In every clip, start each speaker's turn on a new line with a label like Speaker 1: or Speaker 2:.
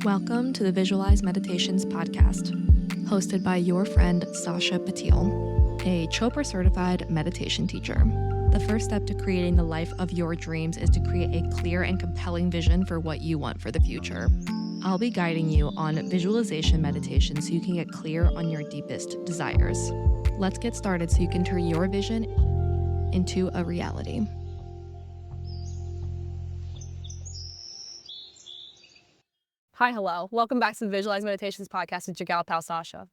Speaker 1: Welcome to the Visualize Meditations podcast, hosted by your friend Sasha Patil, a Chopra certified meditation teacher. The first step to creating the life of your dreams is to create a clear and compelling vision for what you want for the future. I'll be guiding you on visualization meditation so you can get clear on your deepest desires. Let's get started so you can turn your vision into a reality.
Speaker 2: Hi, hello. Welcome back to the Visualize Meditations podcast with your gal pal Sasha.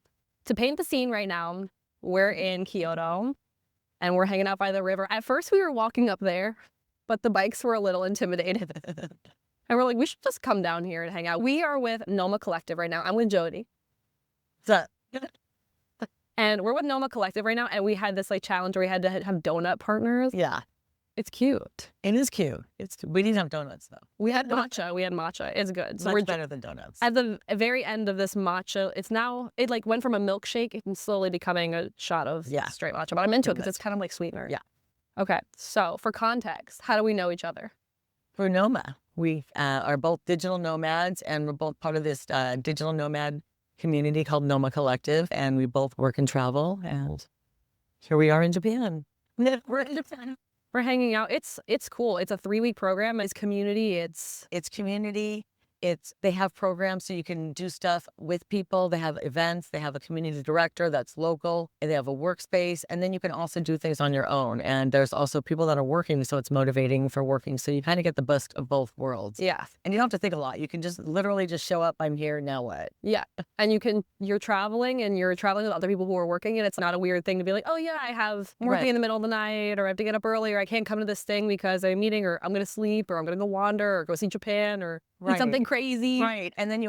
Speaker 2: To paint the scene right now, we're in Kyoto and we're hanging out by the river. At first we were walking up there, but the bikes were a little intimidated. And we're like, we should just come down here and hang out. We are with Noma Collective right now. I'm with Jodi. And we're with Noma Collective right now, and we had this challenge where we had to have donut partners.
Speaker 3: Yeah.
Speaker 2: It's cute.
Speaker 3: It is cute. We didn't have donuts, though.
Speaker 2: We had matcha. It's good.
Speaker 3: So much better than donuts.
Speaker 2: At the very end of this matcha, it went from a milkshake and slowly becoming a shot of straight matcha. But I'm into it because it's kind of like sweetener.
Speaker 3: Yeah.
Speaker 2: Okay. So for context, how do we know each other?
Speaker 3: We're Noma. We are both digital nomads, and we're both part of this digital nomad community called Noma Collective, and we both work and travel, and here we are in Japan. We're in Japan.
Speaker 2: We're hanging out. It's cool. It's a 3-week program. It's community. It's
Speaker 3: community. They have programs so you can do stuff with people. They have events. They have a community director that's local. And they have a workspace. And then you can also do things on your own. And there's also people that are working, so it's motivating for working. So you kind of get the best of both worlds.
Speaker 2: Yeah.
Speaker 3: And you don't have to think a lot. You can just literally just show up. I'm here. Now what?
Speaker 2: Yeah. And you're traveling with other people who are working. And it's not a weird thing to be like, oh yeah, I'm working in the middle of the night, or I have to get up early, or I can't come to this thing because I'm meeting, or I'm going to sleep, or I'm going to go wander, or go see Japan, or eat something crazy.
Speaker 3: Right. And then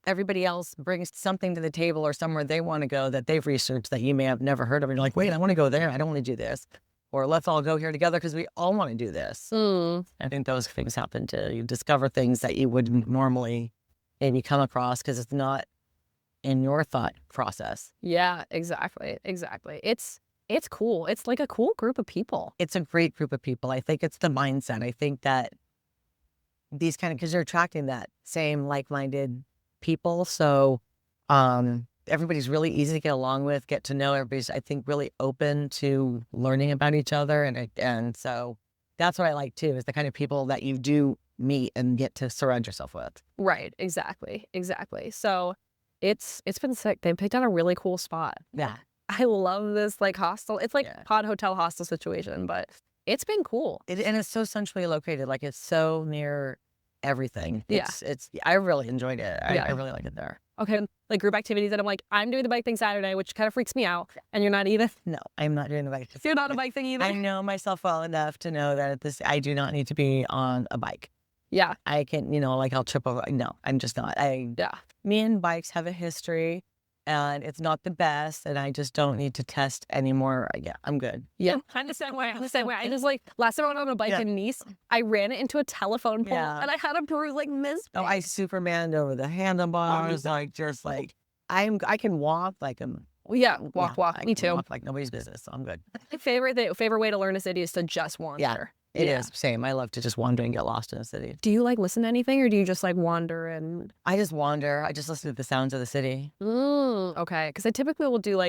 Speaker 3: everybody else brings something to the table or somewhere they want to go that they've researched that you may have never heard of. And you're like, wait, I want to go there. I don't want to do this. Or let's all go here together because we all want to do this. I think those things happen too. You discover things that you wouldn't normally maybe come across because it's not in your thought process.
Speaker 2: Yeah, exactly. It's cool. It's like a cool group of people.
Speaker 3: It's a great group of people. I think it's the mindset. I think that because you're attracting that same like-minded people. So everybody's really easy to get along with, get to know. Everybody's, I think, really open to learning about each other. And so that's what I like too, is the kind of people that you do meet and get to surround yourself with.
Speaker 2: Right. Exactly. So it's been sick. They picked out a really cool spot.
Speaker 3: Yeah.
Speaker 2: I love this hostel. It's pod hotel hostel situation, but it's been cool.
Speaker 3: And it's so centrally located. It's so near everything.
Speaker 2: Yeah.
Speaker 3: I really enjoyed it. I really like it there.
Speaker 2: Okay. Group activities, and I'm doing the bike thing Saturday, which kind of freaks me out. And you're not either?
Speaker 3: No, I'm not doing the bike thing.
Speaker 2: You're not a bike thing either?
Speaker 3: I know myself well enough to know that I do not need to be on a bike.
Speaker 2: Yeah.
Speaker 3: I can, I'll trip over. No, I'm just not. Me and bikes have a history. And it's not the best, and I just don't need to test anymore. Yeah, I'm good.
Speaker 2: Yeah, I'm the same way. I just last time I went on a bike in Nice, I ran it into a telephone pole, and I had a bruise miss.
Speaker 3: Oh, I Supermaned over the handlebars, I can walk like I'm.
Speaker 2: Well, yeah, walk. Me too.
Speaker 3: Walk like nobody's business, so I'm good.
Speaker 2: My favorite way to learn a city is to just wander.
Speaker 3: Yeah. It is. Same. I love to just wander and get lost in a city.
Speaker 2: Do you listen to anything, or do you just wander and...
Speaker 3: I just wander. I just listen to the sounds of the city.
Speaker 2: Okay. Because I typically will do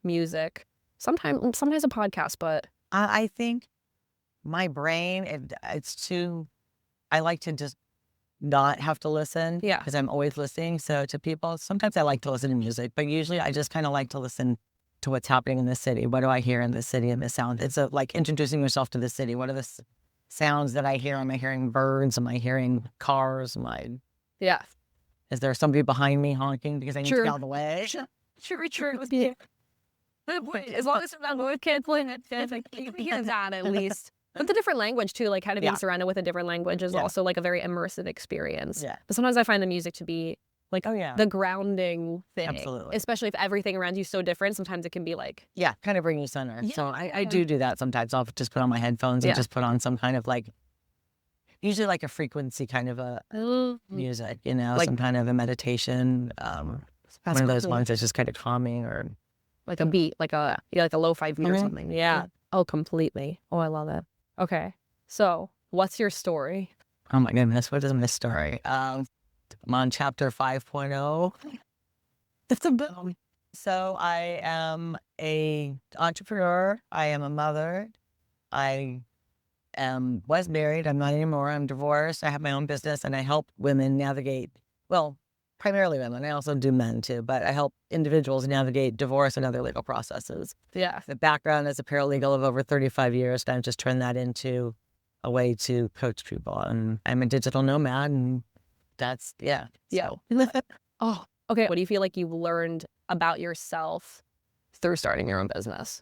Speaker 2: music. Sometimes a podcast, but...
Speaker 3: I think my brain, it's too... I like to just not have to listen.
Speaker 2: Yeah.
Speaker 3: Because I'm always listening. So to people, sometimes I like to listen to music, but usually I just kind of like to listen to what's happening in the city. What do I hear in the city and the sound? It's introducing yourself to the city. What are the sounds that I hear? Am I hearing birds? Am I hearing cars?
Speaker 2: Yeah.
Speaker 3: Is there somebody behind me honking because I need to get out of the way?
Speaker 2: True. Yeah. As long as I'm not with kids, you hear that at least. But the different language too, kind of being surrounded with a different language is also a very immersive experience.
Speaker 3: Yeah.
Speaker 2: But sometimes I find the music to be the grounding thing.
Speaker 3: Absolutely.
Speaker 2: Especially if everything around you is so different. Sometimes it can be
Speaker 3: kind of bring you center.
Speaker 2: Yeah.
Speaker 3: So I do that sometimes. I'll just put on my headphones and just put on some kind of usually a frequency kind of a music, some kind of a meditation. One of those ones that's just kind of calming, or
Speaker 2: a beat, like a lo-fi beat or something. Yeah. Oh, completely. Oh, I love it. Okay. So what's your story?
Speaker 3: Oh my goodness, what is my story? I'm on chapter 5.0. That's a boom. So I am a entrepreneur. I am a mother. I was married. I'm not anymore. I'm divorced. I have my own business and I help women navigate, well, primarily women. I also do men too, but I help individuals navigate divorce and other legal processes.
Speaker 2: Yeah.
Speaker 3: The background as a paralegal of over 35 years, and I've just turned that into a way to coach people. And I'm a digital nomad, and that's, yeah. So.
Speaker 2: Oh, okay. What do you feel like you've learned about yourself through starting your own business?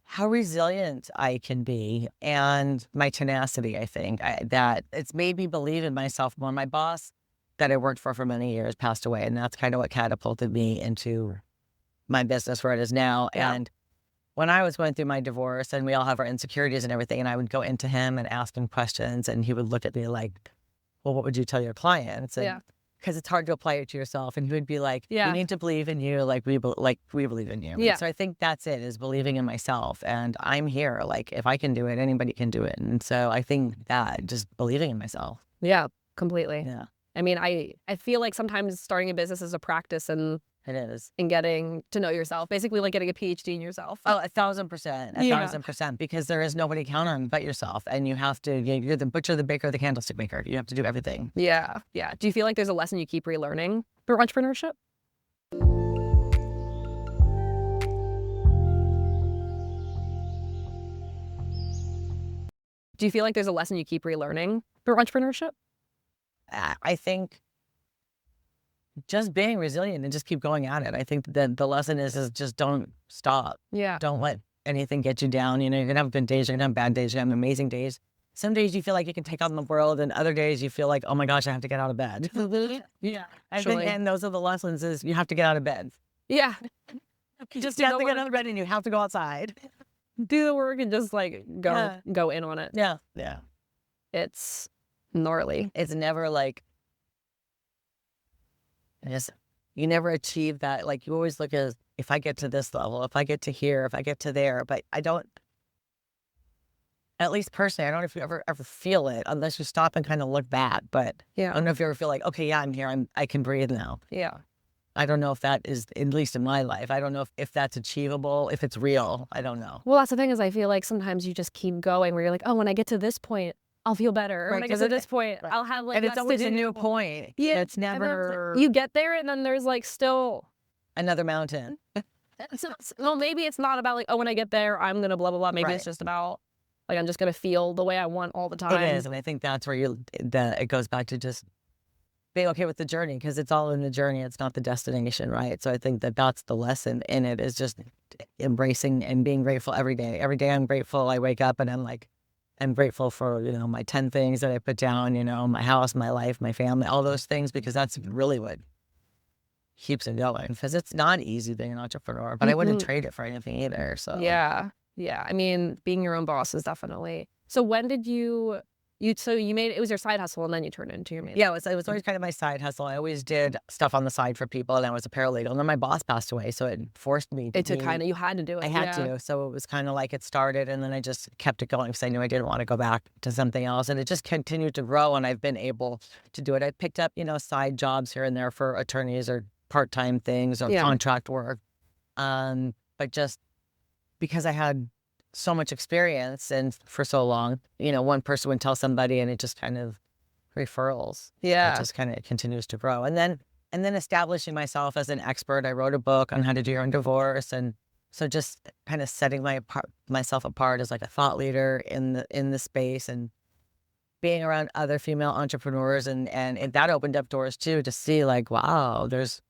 Speaker 3: How resilient I can be and my tenacity, I think, that it's made me believe in myself more. My boss that I worked for many years passed away, and that's kind of what catapulted me into my business where it is now.
Speaker 2: Yeah.
Speaker 3: And when I was going through my divorce, and we all have our insecurities and everything, and I would go into him and ask him questions, and he would look at me like, well, what would you tell your clients? And, because it's hard to apply it to yourself. And he would be like, you need to believe in you, like we believe in you.
Speaker 2: Yeah.
Speaker 3: And so I think that's it, is believing in myself. And I'm here. Like, if I can do it, anybody can do it. And so I think that just believing in myself.
Speaker 2: Yeah, completely.
Speaker 3: Yeah.
Speaker 2: I mean, I feel like sometimes starting a business is a practice and
Speaker 3: it is.
Speaker 2: in getting to know yourself, basically like getting a PhD in yourself.
Speaker 3: Oh, 1,000%, 1,000%, because there is nobody to count on but yourself. And you have to, you're the butcher, the baker, the candlestick maker. You have to do everything.
Speaker 2: Yeah. Yeah. Do you feel like there's a lesson you keep relearning through entrepreneurship? Do you feel like there's a lesson you keep relearning through entrepreneurship?
Speaker 3: I think just being resilient and just keep going at it. I think that the lesson is just don't stop.
Speaker 2: Yeah.
Speaker 3: Don't let anything get you down. You know, you're going to have good days, you're going to have bad days, you're going to have amazing days. Some days you feel like you can take on the world, and other days you feel like, oh my gosh, I have to get out of bed. Yeah. I think, and those are the lessons, is you have to get out of bed.
Speaker 2: Yeah.
Speaker 3: You just have to get out of bed, and you have to go outside.
Speaker 2: Do the work and just like go in on it.
Speaker 3: Yeah. Yeah.
Speaker 2: It's gnarly.
Speaker 3: It's never like, you never achieve that. Like, you always look at, if I get to this level, if I get to here, if I get to there, but I don't, at least personally, I don't know if you ever feel it unless you stop and kind of look back. But I don't know if you ever feel like, okay, yeah, I'm here. I can breathe now.
Speaker 2: Yeah.
Speaker 3: I don't know if that is, at least in my life, I don't know if that's achievable, if it's real. I don't know.
Speaker 2: Well, that's the thing, is I feel like sometimes you just keep going where you're like, oh, when I get to this point, I'll feel better. Right, when I get to this point, I'll have like,
Speaker 3: and it's always a new point.
Speaker 2: Yeah.
Speaker 3: It's never.
Speaker 2: You get there and then there's like still
Speaker 3: another mountain.
Speaker 2: Well, maybe it's not about like, oh, when I get there, I'm going to blah, blah, blah. Maybe it's just about like, I'm just going to feel the way I want all the time.
Speaker 3: It is. And I think that's where it goes back to just being okay with the journey, because it's all in the journey. It's not the destination, right? So I think that's the lesson in it, is just embracing and being grateful every day. Every day I'm grateful. I wake up and I'm grateful for, my 10 things that I put down, my house, my life, my family, all those things, because that's really what keeps it going. Because it's not easy being an entrepreneur, but I wouldn't trade it for anything either. So
Speaker 2: yeah. I mean, being your own boss is definitely. So when did you made it was your side hustle and then you turned it into your main?
Speaker 3: Yeah, it was always kind of my side hustle. I always did stuff on the side for people, and I was a paralegal. And then my boss passed away, so it forced me to
Speaker 2: you had to do it.
Speaker 3: I had to. So it was kind of like it started, and then I just kept it going because I knew I didn't want to go back to something else. And it just continued to grow, and I've been able to do it. I picked up, side jobs here and there for attorneys or part-time things or contract work. But just because I had so much experience and for so long, one person would tell somebody and it just kind of referrals.
Speaker 2: Yeah.
Speaker 3: It just kind of continues to grow. And then establishing myself as an expert. I wrote a book on how to do your own divorce. And so just kind of setting myself apart as like a thought leader in the space, and being around other female entrepreneurs. And that opened up doors too, to see like, wow, there's,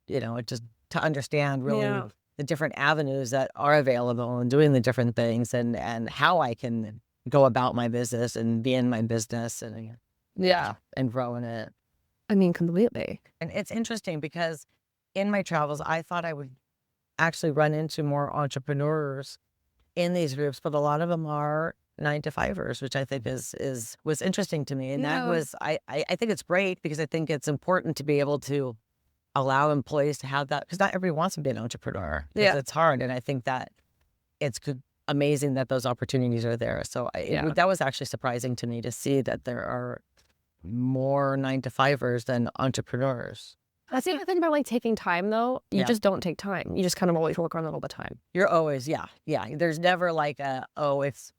Speaker 3: just to understand really the different avenues that are available and doing the different things, and how I can go about my business and be in my business and grow in it.
Speaker 2: I mean, completely.
Speaker 3: And it's interesting because in my travels, I thought I would actually run into more entrepreneurs in these groups, but a lot of them are 9-to-5ers, which I think was interesting to me. And that was, I think it's great, because I think it's important to be able to allow employees to have that, because not everybody wants to be an entrepreneur. Yeah. It's hard. And I think that it's amazing that those opportunities are there. So that was actually surprising to me, to see that there are more 9-to-5ers than entrepreneurs.
Speaker 2: That's the other thing about like taking time though. You just don't take time. You just kind of always work on all the time.
Speaker 3: You're always, yeah. There's never like it's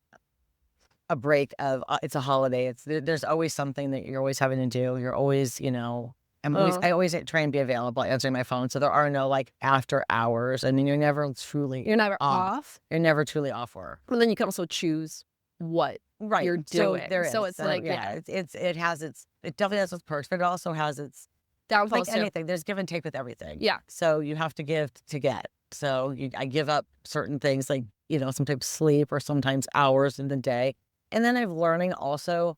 Speaker 3: a break of, it's a holiday. There's always something that you're always having to do. You're always, I always try and be available answering my phone. So there are no like after hours. I mean, you're never
Speaker 2: off.
Speaker 3: You're never truly off work.
Speaker 2: And then you can also choose what you're doing.
Speaker 3: So
Speaker 2: it's like,
Speaker 3: it definitely has its perks, but it also has its
Speaker 2: downfalls
Speaker 3: like anything. There's give and take with everything.
Speaker 2: Yeah.
Speaker 3: So you have to give to get. So I give up certain things like, sometimes sleep or sometimes hours in the day. And then I'm learning also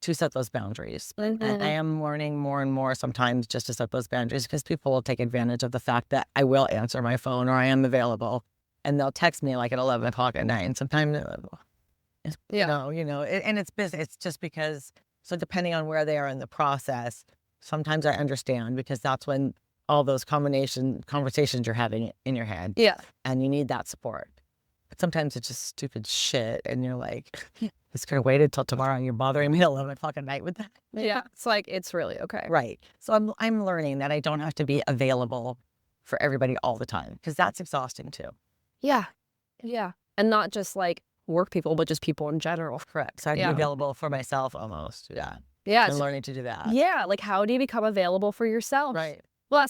Speaker 3: to set those boundaries. And I am learning more and more sometimes just to set those boundaries because people will take advantage of the fact that I will answer my phone or I am available. And they'll text me like at 11 o'clock at night. And sometimes, and it's busy. It's just because, so depending on where they are in the process, sometimes I understand because that's when all those conversations you're having in your head.
Speaker 2: Yeah.
Speaker 3: And you need that support. But sometimes it's just stupid shit. And you're like, this could have waited till tomorrow and you're bothering me at 11 o'clock at night with that.
Speaker 2: Yeah. It's like, it's really okay.
Speaker 3: Right. So I'm learning that I don't have to be available for everybody all the time because that's exhausting too.
Speaker 2: Yeah. Yeah. And not just like work people, but just people in general.
Speaker 3: Correct. So I'd be available for myself almost. Yeah.
Speaker 2: Yeah.
Speaker 3: I'm learning to do that.
Speaker 2: Yeah. Like, how do you become available for yourself?
Speaker 3: Right.
Speaker 2: Well,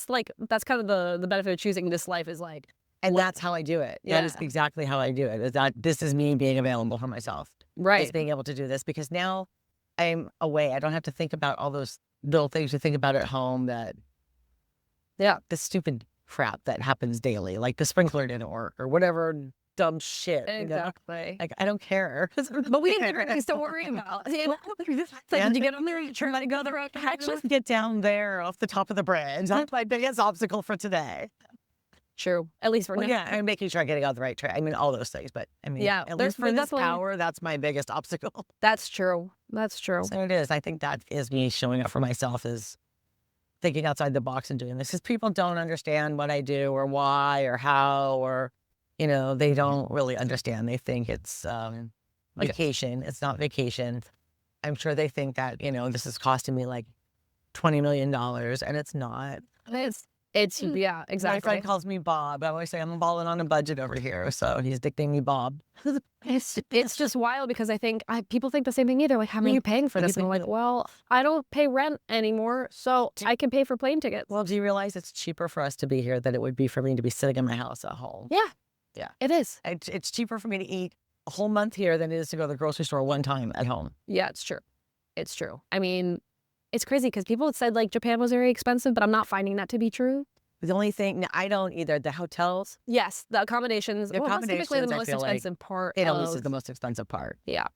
Speaker 2: that's kind of the benefit of choosing this life is like.
Speaker 3: And that's how I do it.
Speaker 2: Yeah.
Speaker 3: That is exactly how I do it. Is that this is me being available for myself.
Speaker 2: Right.
Speaker 3: Is being able to do this because now I'm away. I don't have to think about all those little things you think about at home that, the stupid crap that happens daily, like the sprinkler didn't work or whatever dumb shit.
Speaker 2: Exactly.
Speaker 3: Like, I don't care.
Speaker 2: But we didn't have things to worry about. It's like, did you get on there and try to go the road?
Speaker 3: I just get down there off the top of the bridge. That's my biggest obstacle for today.
Speaker 2: True. At least for now.
Speaker 3: Yeah, I'm making sure I'm getting on the right track. I mean, all those things, but I mean, at least for this power, that's my biggest obstacle.
Speaker 2: That's true. That's true.
Speaker 3: So it is. I think that is me showing up for myself is thinking outside the box and doing this because people don't understand what I do or why or how or, they don't really understand. They think it's vacation. It's not vacation. I'm sure they think that, this is costing me like $20 million and it's not.
Speaker 2: It's yeah, exactly.
Speaker 3: My friend calls me Bob. I always say I'm balling on a budget over here, so he's nicknamed me Bob.
Speaker 2: It's just wild because I think people think the same thing either. Like, how much are you paying for this? And I'm like, well, I don't pay rent anymore, so I can pay for plane tickets.
Speaker 3: Well, do you realize it's cheaper for us to be here than it would be for me to be sitting in my house at home?
Speaker 2: Yeah, it is.
Speaker 3: It's cheaper for me to eat a whole month here than it is to go to the grocery store one time at home.
Speaker 2: Yeah, it's true. It's true. I mean, it's crazy because people had said like Japan was very expensive, but I'm not finding that to be true.
Speaker 3: The only thing, I don't either. The hotels.
Speaker 2: Yes, the accommodations. That's typically the most expensive part.
Speaker 3: It always is the most expensive part.
Speaker 2: Yeah.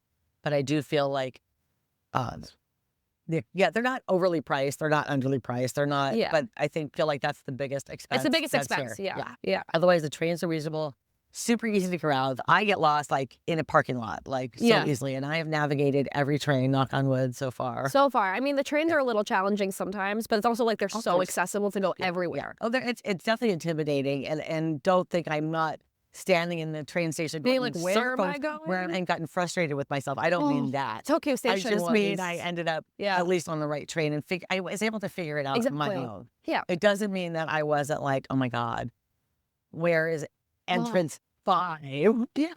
Speaker 3: But I do feel like, they're not overly priced. They're not underly priced. They're not. Yeah. But I feel like that's the biggest expense.
Speaker 2: It's the biggest expense. Yeah.
Speaker 3: Otherwise, the trains are reasonable. Super easy to crowd. I get lost like in a parking lot, like so easily. And I have navigated every train, knock on wood, so far.
Speaker 2: I mean, the trains are a little challenging sometimes, but it's also like they're so accessible to go everywhere.
Speaker 3: Oh, it's definitely intimidating. And don't think I'm not standing in the train station
Speaker 2: being like, where am I going?
Speaker 3: Where I'm gotten frustrated with myself. I don't mean that.
Speaker 2: Tokyo Station.
Speaker 3: I just mean I ended up at least on the right train and I was able to figure it out on my own.
Speaker 2: Yeah.
Speaker 3: It doesn't mean that I wasn't like, oh my God, where is entrance 5? Yeah.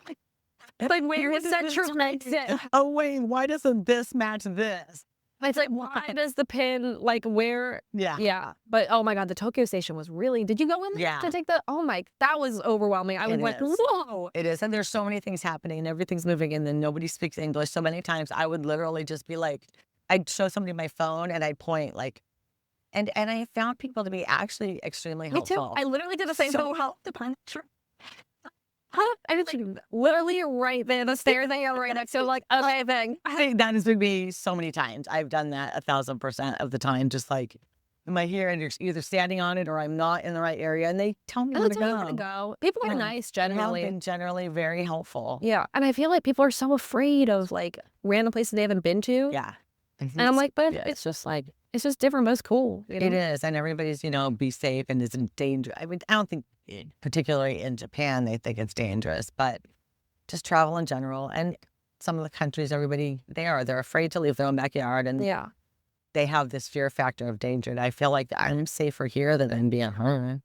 Speaker 2: Like, where is central exit?
Speaker 3: Oh, wait, why doesn't this match this?
Speaker 2: It's like, why does the pin, like, where?
Speaker 3: Yeah.
Speaker 2: Yeah. But, oh my God, the Tokyo Station was really, did you go in there to take the, that was overwhelming. I was like, whoa.
Speaker 3: It is. And there's so many things happening and everything's moving and then nobody speaks English. So many times I would literally just be like, I'd show somebody my phone and I'd point like, and I found people to be actually extremely helpful.
Speaker 2: Me too. I literally did the same thing. I was like, literally right there, the stairs they are right next to, like, okay, thing.
Speaker 3: I think that has been me so many times. I've done that 1,000% of the time. Just like, am I here? And you're either standing on it or I'm not in the right area. And they tell me where to go.
Speaker 2: People are nice generally.
Speaker 3: They've been generally very helpful.
Speaker 2: Yeah. And I feel like people are so afraid of like random places they haven't been to.
Speaker 3: Yeah.
Speaker 2: And I'm like, but it's just like, it's just different, but it's cool. You know?
Speaker 3: It is. And everybody's, be safe and isn't dangerous. I mean, I don't think, particularly in Japan, they think it's dangerous, but just travel in general. And some of the countries, they're afraid to leave their own backyard. And they have this fear factor of danger. And I feel like I'm safer here than in being home.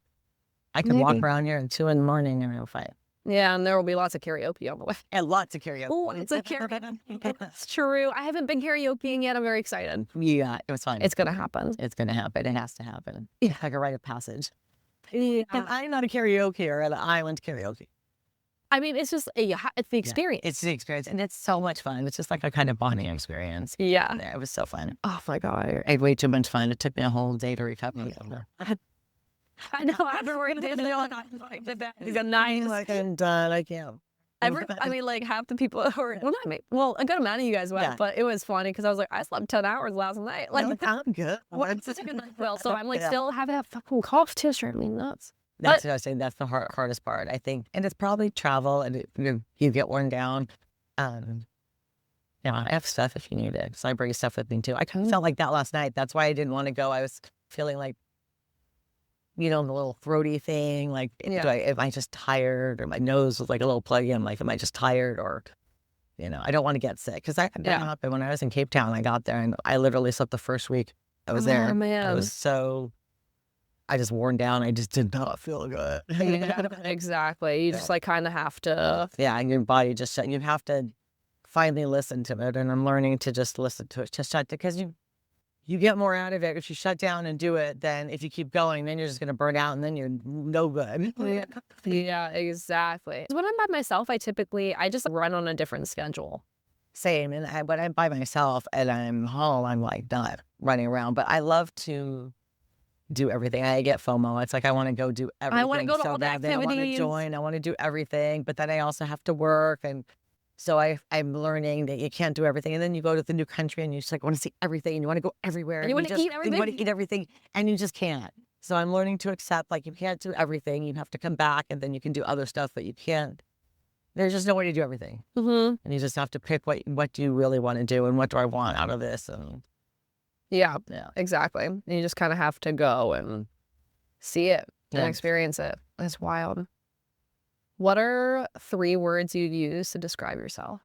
Speaker 3: I could walk around here at 2 a.m. and I'm fine.
Speaker 2: Yeah, and there will be lots of karaoke on the way.
Speaker 3: And lots of karaoke.
Speaker 2: Oh, lots of karaoke. That's true. I haven't been karaokeing yet. I'm very excited.
Speaker 3: Yeah, it was fun.
Speaker 2: It's going to happen.
Speaker 3: It's going to happen. It has to happen.
Speaker 2: Yeah.
Speaker 3: Like a rite of passage.
Speaker 2: Yeah.
Speaker 3: And I'm not a karaoke or an island karaoke.
Speaker 2: I mean, it's just, it's the experience.
Speaker 3: Yeah, it's the experience. And it's so much fun. It's just like a kind of bonding experience.
Speaker 2: Yeah.
Speaker 3: It was so fun.
Speaker 2: Oh my God.
Speaker 3: I had way too much fun. It took me a whole day to recover.
Speaker 2: I know. Afterward, he's got 9.
Speaker 3: Like, I'm done. I can't.
Speaker 2: I mean, like half the people who were, well, a good amount of you guys went,
Speaker 3: Yeah.
Speaker 2: but it was funny because I was like, I slept 10 hours last night. Like,
Speaker 3: I'm good.
Speaker 2: well, so I'm like
Speaker 3: Yeah.
Speaker 2: still having that fucking cough tissue. I mean, nuts.
Speaker 3: That's what I was saying. That's the hardest part, I think. And it's probably travel and you get worn down. Yeah, I have stuff if you need it. So I bring stuff with me too. I kind of felt like that last night. That's why I didn't want to go. I was feeling like, the little throaty thing. Like, am I just tired? Or my nose was like a little pluggy. I'm like, am I just tired? Or, I don't want to get sick. Because that happened when I was in Cape Town. I got there and I literally slept the first week I was there.
Speaker 2: Man.
Speaker 3: I was I just worn down. I just did not feel good.
Speaker 2: Exactly. You just like kind of have to.
Speaker 3: Yeah, and your body just you have to finally listen to it. And I'm learning to just listen to it. Just shut because you get more out of it if you shut down and do it than if you keep going. Then you're just going to burn out and then you're no good.
Speaker 2: Yeah, exactly. When I'm by myself, I just run on a different schedule.
Speaker 3: Same. And when I'm by myself and I'm home, I'm like not running around. But I love to do everything. I get FOMO. It's like I want to go do everything.
Speaker 2: I want to go to all the
Speaker 3: activities. I want to join. I want to do everything. But then I also have to work. And so I'm learning that you can't do everything. And then you go to the new country and you just like want to see everything. And you want to go everywhere.
Speaker 2: And you want to eat everything.
Speaker 3: You want to eat everything. And you just can't. So I'm learning to accept like you can't do everything. You have to come back and then you can do other stuff, but you can't. There's just no way to do everything.
Speaker 2: Mm-hmm.
Speaker 3: And you just have to pick what do you really want to do and what do I want out of this. And
Speaker 2: yeah, exactly. And you just kind of have to go and see it and experience it. It's wild. What are 3 words you'd use to describe yourself?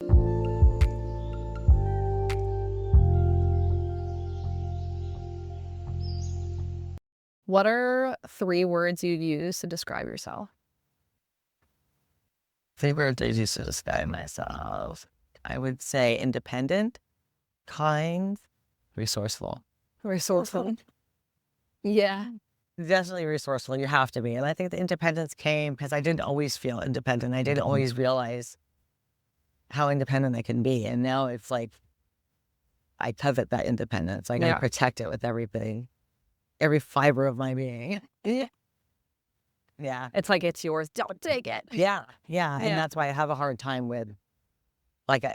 Speaker 2: What are 3 words you'd use to describe yourself?
Speaker 3: Favorite days used to describe myself. I would say independent, kind, resourceful.
Speaker 2: Resourceful. Yeah.
Speaker 3: Definitely resourceful. You have to be. And I think the independence came because I didn't always feel independent. I didn't always realize how independent I can be. And now it's like I covet that independence. Like I protect it with everything, every fiber of my being. Yeah.
Speaker 2: It's like it's yours. Don't take it.
Speaker 3: Yeah. And that's why I have a hard time with, like,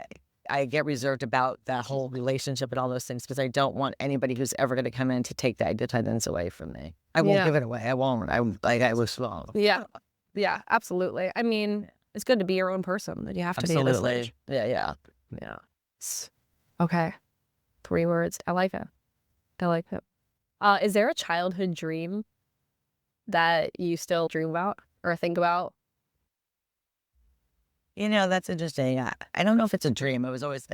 Speaker 3: I get reserved about that whole relationship and all those things because I don't want anybody who's ever going to come in to take that independence away from me. I won't give it away. I won't. I was slow.
Speaker 2: Yeah. Yeah, absolutely. I mean, it's good to be your own person, but you have to be this age.
Speaker 3: Yeah.
Speaker 2: Okay. 3 words. I like it. Is there a childhood dream that you still dream about or think about?
Speaker 3: That's interesting. I don't know if it's a dream. It was always,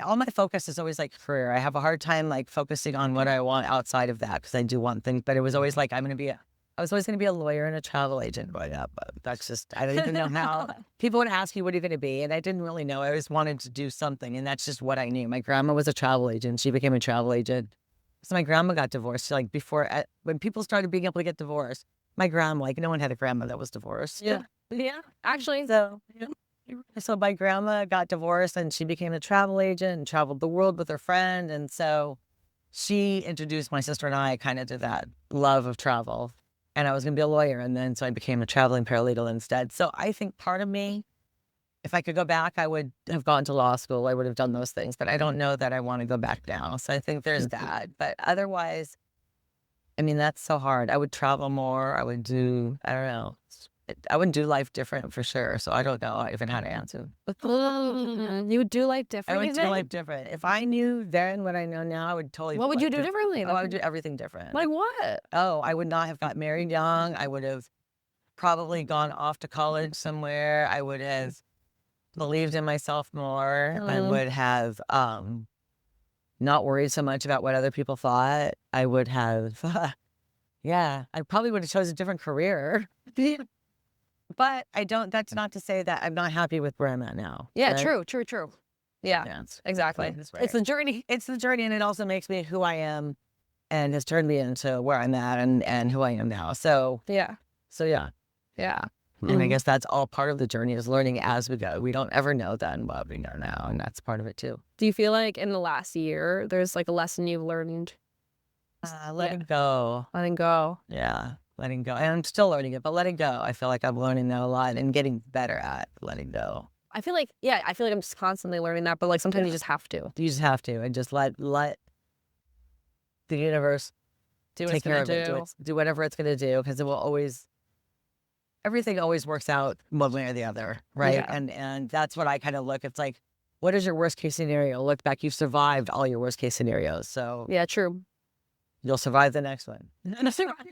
Speaker 3: all my focus is always like career. I have a hard time like focusing on what I want outside of that because I do want things, but it was always like, I was always going to be a lawyer and a travel agent growing up. But that's just, I don't even know how. People would ask you, what are you going to be? And I didn't really know. I always wanted to do something. And that's just what I knew. My grandma was a travel agent. She became a travel agent. So my grandma got divorced. Like when people started being able to get divorced, my grandma, like no one had a grandma that was divorced.
Speaker 2: Yeah. Actually.
Speaker 3: So my grandma got divorced and she became a travel agent and traveled the world with her friend. And so she introduced my sister and I kind of to that love of travel. And I was going to be a lawyer. And then so I became a traveling paralegal instead. So I think part of me, if I could go back, I would have gone to law school. I would have done those things. But I don't know that I want to go back now. So I think there's that. But otherwise, I mean, that's so hard. I would travel more. I would do, I don't know. I wouldn't do life different for sure. So I don't know even how to answer.
Speaker 2: You would do life different?
Speaker 3: I would do life different. If I knew then what I know now, I would totally
Speaker 2: What would you do differently?
Speaker 3: I would do everything different.
Speaker 2: Like what?
Speaker 3: Oh, I would not have got married young. I would have probably gone off to college somewhere. I would have believed in myself more. I would have not worried so much about what other people thought, I would have, I probably would have chosen a different career. But that's not to say that I'm not happy with where I'm at now.
Speaker 2: Yeah,
Speaker 3: right?
Speaker 2: true. Yeah, exactly.
Speaker 3: That's right.
Speaker 2: It's the journey.
Speaker 3: It's the journey, and it also makes me who I am and has turned me into where I'm at and who I am now. So
Speaker 2: Yeah.
Speaker 3: yeah. And I
Speaker 2: Mhm.
Speaker 3: guess that's all part of the journey is learning as we go. We don't ever know then what we know now, and that's part of it too.
Speaker 2: Do you feel like in the last year, there's like a lesson you've learned?
Speaker 3: Letting go.
Speaker 2: Letting go.
Speaker 3: Yeah, letting go. And I'm still learning it, but letting go. I feel like I'm learning that a lot and getting better at letting go.
Speaker 2: I feel like I'm just constantly learning that, but like sometimes you just have to
Speaker 3: You just have to, and just let the universe
Speaker 2: do what
Speaker 3: take
Speaker 2: it's
Speaker 3: care
Speaker 2: gonna
Speaker 3: of
Speaker 2: do.
Speaker 3: it. Do whatever it's going to do, because it will always. Everything always works out one way or the other, right?
Speaker 2: Yeah.
Speaker 3: And that's what I kind of look. It's like, what is your worst case scenario? Look back, you've survived all your worst case scenarios, so
Speaker 2: Yeah, true.
Speaker 3: you'll survive the next one.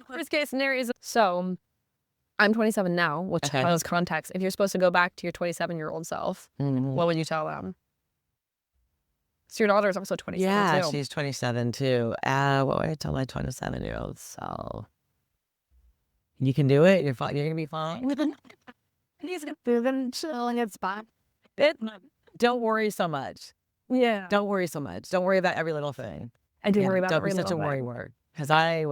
Speaker 2: Worst case scenarios. So I'm 27 now, which
Speaker 3: Okay.
Speaker 2: by those context, if you're supposed to go back to your 27-year-old self,
Speaker 3: Mhm.
Speaker 2: what would you tell them? So your daughter is also 27
Speaker 3: Yeah,
Speaker 2: too.
Speaker 3: she's 27 too. What would I tell my 27-year-old self? You can do it. You're fine. You're gonna be fine.
Speaker 2: He's gonna do them chilling. It's fine.
Speaker 3: Don't worry so much.
Speaker 2: Yeah.
Speaker 3: Don't worry so much. Don't worry about every little thing.
Speaker 2: I do
Speaker 3: Yeah,
Speaker 2: worry about
Speaker 3: don't
Speaker 2: every
Speaker 3: be such a
Speaker 2: little
Speaker 3: worry
Speaker 2: thing.
Speaker 3: word. Because I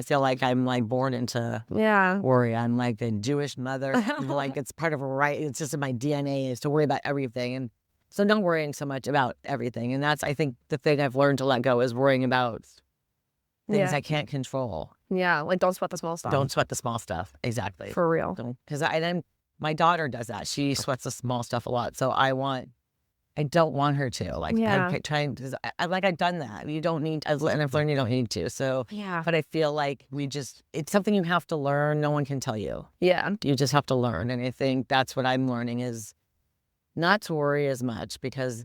Speaker 3: feel like I'm like born into
Speaker 2: Yeah.
Speaker 3: worry. I'm like a Jewish mother. Like it's part of a right. It's just in my DNA is to worry about everything. And so not worrying so much about everything. And that's, I think, the thing I've learned to let go is worrying about things
Speaker 2: Yeah.
Speaker 3: I can't control.
Speaker 2: Yeah. Like don't sweat the small stuff.
Speaker 3: Don't sweat the small stuff. Exactly.
Speaker 2: For real.
Speaker 3: Because my daughter does that. She sweats the small stuff a lot. So I don't want her to. Like,
Speaker 2: Yeah.
Speaker 3: I'm trying to, I've done that. You don't need, and I've learned you don't need to. So,
Speaker 2: Yeah.
Speaker 3: but I feel like it's something you have to learn. No one can tell you.
Speaker 2: Yeah.
Speaker 3: You just have to learn. And I think that's what I'm learning is not to worry as much because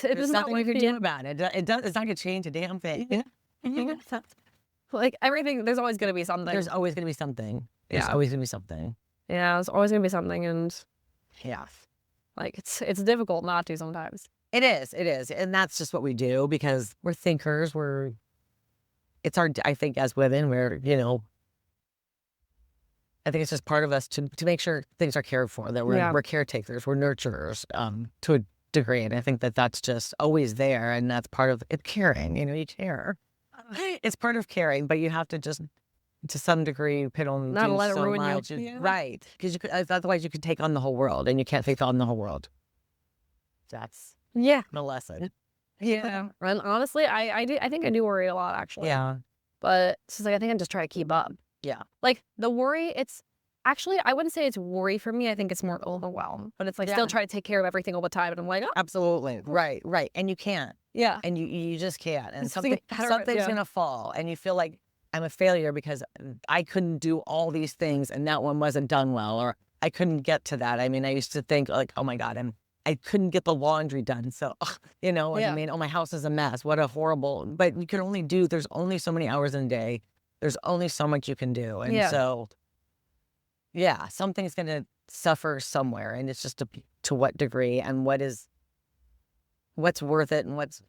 Speaker 3: there's nothing you can do about it. It's not going to change a damn thing.
Speaker 2: Like everything, there's always gonna be something.
Speaker 3: There's always going to be something. There's
Speaker 2: Yeah.
Speaker 3: always going to be something.
Speaker 2: Yeah, there's always gonna be something, and
Speaker 3: Yeah.
Speaker 2: like it's difficult not to sometimes.
Speaker 3: It is. And that's just what we do because we're thinkers. I think as women, I think it's just part of us to make sure things are cared for, that we're caretakers, we're nurturers to a degree. And I think that's just always there. And that's part of it, caring, you care. It's part of caring, but you have to just, to some degree,
Speaker 2: Not let it ruin you.
Speaker 3: you. Right. Because otherwise you could take on the whole world and you can't take on the whole world. That's
Speaker 2: Yeah.
Speaker 3: the lesson.
Speaker 2: Yeah. And honestly, I think I do worry a lot actually.
Speaker 3: Yeah.
Speaker 2: But it's just like I think I'm just trying to keep up.
Speaker 3: Yeah.
Speaker 2: Like the worry, it's actually I wouldn't say it's worry for me. I think it's more overwhelm. But it's like still try to take care of everything all the time. And I'm like, oh.
Speaker 3: Absolutely. Right. And you can't.
Speaker 2: Yeah.
Speaker 3: And you just can't. And
Speaker 2: It's something-
Speaker 3: something's going to fall. And you feel like I'm a failure because I couldn't do all these things and that one wasn't done well. Or I couldn't get to that. I mean, I used to think like, oh my God, I couldn't get the laundry done. So, what I mean? Oh, my house is a mess. What a horrible, but you can only there's only so many hours in a day. There's only so much you can do. And so, something's going to suffer somewhere. And it's just to what degree and what's worth it and what's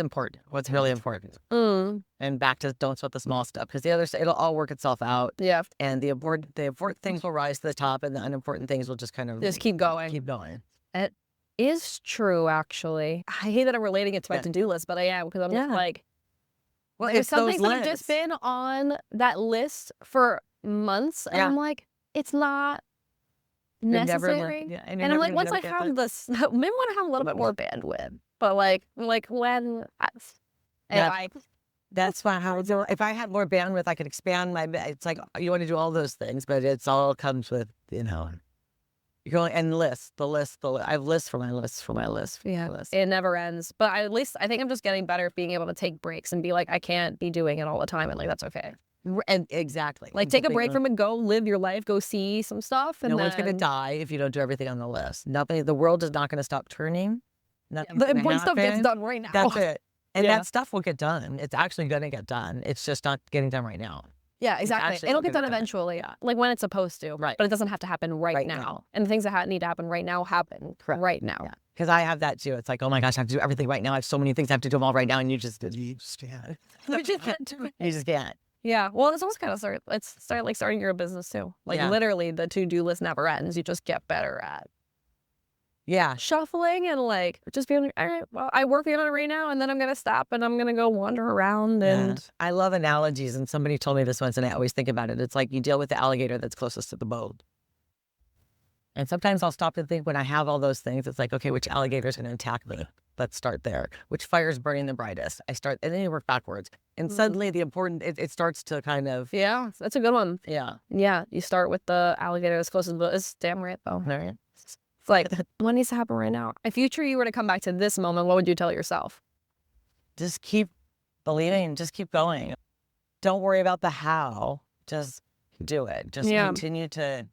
Speaker 3: important, what's really important. And back to don't sweat the small stuff because the other side, it'll all work itself out.
Speaker 2: Yeah.
Speaker 3: And the important things will rise to the top and the unimportant things will just kind of
Speaker 2: Just keep going.
Speaker 3: Keep going.
Speaker 2: It is true, actually. I hate that I'm relating it to my to-do list, but I am because I'm just like,
Speaker 3: well,
Speaker 2: there's
Speaker 3: it's
Speaker 2: some
Speaker 3: those
Speaker 2: things that have
Speaker 3: lists.
Speaker 2: just been on that list for months, and I'm like, it's not
Speaker 3: You're never
Speaker 2: necessary.
Speaker 3: and
Speaker 2: And I'm like, once I have this, maybe want to have a little bit more bandwidth. But like when
Speaker 3: that's why if I had more bandwidth, I could expand my. It's like you want to do all those things, but it's all comes with You're going and the list. I have lists for my lists for my list.
Speaker 2: It never ends. But at least I think I'm just getting better at being able to take breaks and be like, I can't be doing it all the time, and like that's okay.
Speaker 3: And exactly.
Speaker 2: Like take a break from it, go live your life, go see some stuff. And
Speaker 3: no one's gonna die if you don't do everything on the list. Nothing. The world is not gonna stop turning.
Speaker 2: The important stuff gets done right now.
Speaker 3: That's it. And that stuff will get done. It's actually gonna get done. It's just not getting done right now.
Speaker 2: Yeah, exactly. It'll get done eventually, like when it's supposed to.
Speaker 3: Right.
Speaker 2: But it doesn't have to happen right now. And the things that need to happen right now happen right now.
Speaker 3: Yeah. Because I have that too. It's like, oh my gosh, I have to do everything right now. I have so many things. I have to do them all right now. And you just can't.
Speaker 2: You just can't do it.
Speaker 3: You just can't.
Speaker 2: Yeah. Well, it's almost kind of starting your business too. Like literally the to-do list never ends. You just get better at shuffling and like just being like, all right, well, I work on it right now and then I'm going to stop and I'm going to go wander around. And
Speaker 3: I love analogies. And somebody told me this once and I always think about it. It's like you deal with the alligator that's closest to the boat. And sometimes I'll stop and think when I have all those things, it's like, okay, which alligator's going to attack me? Let's start there. Which fire's burning the brightest? And then you work backwards. And suddenly it starts to kind of.
Speaker 2: Yeah, that's a good one.
Speaker 3: Yeah.
Speaker 2: Yeah, you start with the alligator that's closest to the boat. It's damn right, though.
Speaker 3: Right.
Speaker 2: It's like, what needs to happen right now? If you were to come back to this moment, what would you tell yourself?
Speaker 3: Just keep believing. Just keep going. Don't worry about the how. Just do it. Just continue to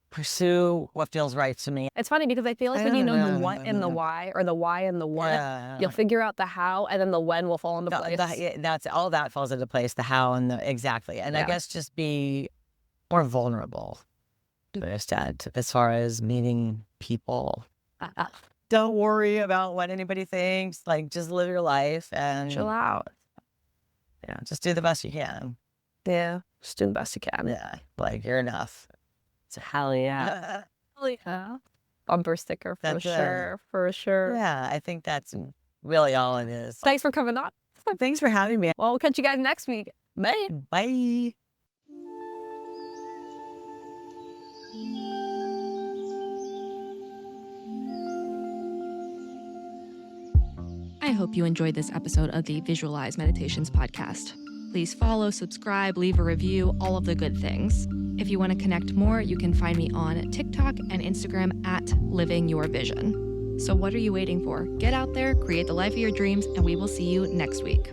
Speaker 3: pursue what feels right to me.
Speaker 2: It's funny because I feel like when you know the what and the why, or the why and the what, you'll figure out the how, and then the when will fall into place.
Speaker 3: That's all that falls into place. The how and the exactly. And I guess just be more vulnerable. Instead, as far as meeting people, don't worry about what anybody thinks. Like, just live your life and
Speaker 2: chill out.
Speaker 3: Yeah, just do the best you can.
Speaker 2: Yeah, just do the best you can.
Speaker 3: Yeah, like you're enough.
Speaker 2: So hell yeah. Hell yeah. Bumper sticker for sure.
Speaker 3: Yeah, I think that's really all it is.
Speaker 2: Thanks for coming on.
Speaker 3: Thanks for having me.
Speaker 2: Well, we'll catch you guys next week. Bye.
Speaker 3: Bye.
Speaker 1: I hope you enjoyed this episode of the Visualize Meditations podcast. Please follow, subscribe, leave a review, all of the good things. If you want to connect more, you can find me on TikTok and Instagram at Living Your Vision. So what are you waiting for? Get out there, create the life of your dreams, and we will see you next week.